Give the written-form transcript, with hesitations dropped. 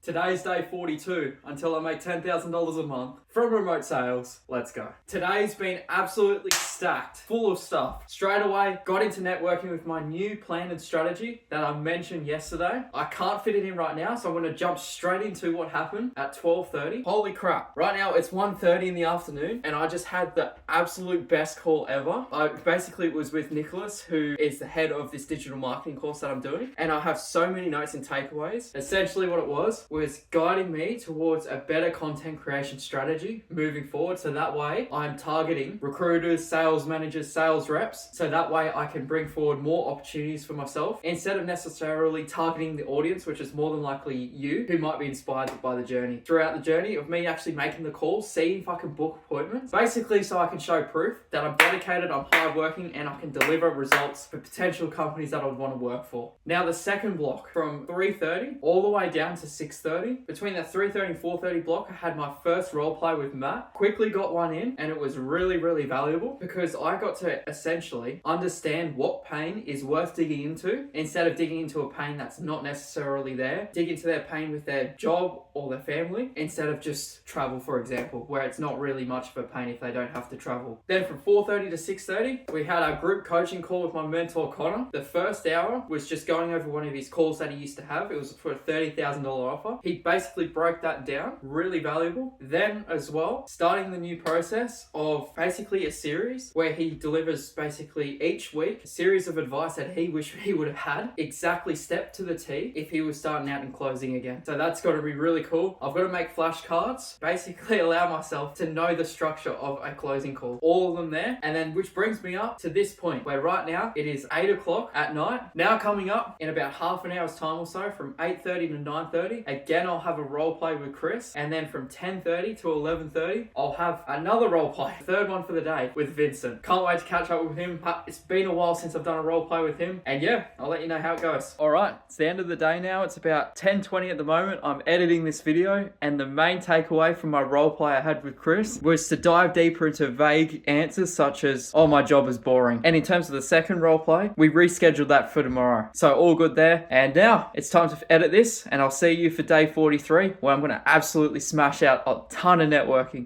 Today's day 42 until I make $10,000 a month from remote sales. Let's go. Today's been absolutely stacked, full of stuff. Straight away, got into networking with my new plan and strategy that I mentioned yesterday. I can't fit it in right now, so I'm gonna jump straight into what happened at 12:30. Holy crap. Right now it's 1:30 in the afternoon and I just had the absolute best call ever. I basically was with Nicholas, who is the head of this digital marketing course that I'm doing. And I have so many notes and takeaways. Essentially what it was guiding me towards a better content creation strategy moving forward. So that way I'm targeting recruiters, sales managers, sales reps. So that way I can bring forward more opportunities for myself instead of necessarily targeting the audience, which is more than likely you, who might be inspired by the journey. Throughout the journey of me actually making the calls, seeing if I can book appointments, basically so I can show proof that I'm dedicated, I'm hardworking, and I can deliver results for potential companies that I would want to work for. Now the second block from 3:30 all the way down to 6:30. Between that 3:30 and 4:30 block, I had my first role play with Matt. Quickly got one in and it was really valuable because I got to essentially understand what pain is worth digging into instead of digging into a pain that's not necessarily there. Dig into their pain with their job or their family instead of just travel, for example, where it's not really much of a pain if they don't have to travel. Then from 4:30 to 6:30, we had our group coaching call with my mentor, Connor. The first hour was just going over one of his calls that he used to have. It was for a $30,000 offer. He basically broke that down, really valuable. Then as well, starting the new process of basically a series where he delivers basically each week a series of advice that he wished he would have had exactly step to the T if he was starting out and closing again. So that's got to be really cool. I've got to make flashcards, basically allow myself to know the structure of a closing call. All of them there. And then which brings me up to this point where right now it is 8 o'clock at night. Now coming up in about half an hour's time or so from 8:30 to 9:30. Again, I'll have a role play with Chris, and then from 10:30 to 11:30, I'll have another role play, third one for the day, with Vincent. Can't wait to catch up with him. It's been a while since I've done a role play with him, and yeah, I'll let you know how it goes. All right, it's the end of the day now. It's about 10:20 at the moment. I'm editing this video, and the main takeaway from my role play I had with Chris was to dive deeper into vague answers such as, "Oh, my job is boring." And in terms of the second role play, we rescheduled that for tomorrow. So all good there. And now it's time to edit this, and I'll see you for day 43, where I'm going to absolutely smash out a ton of networking.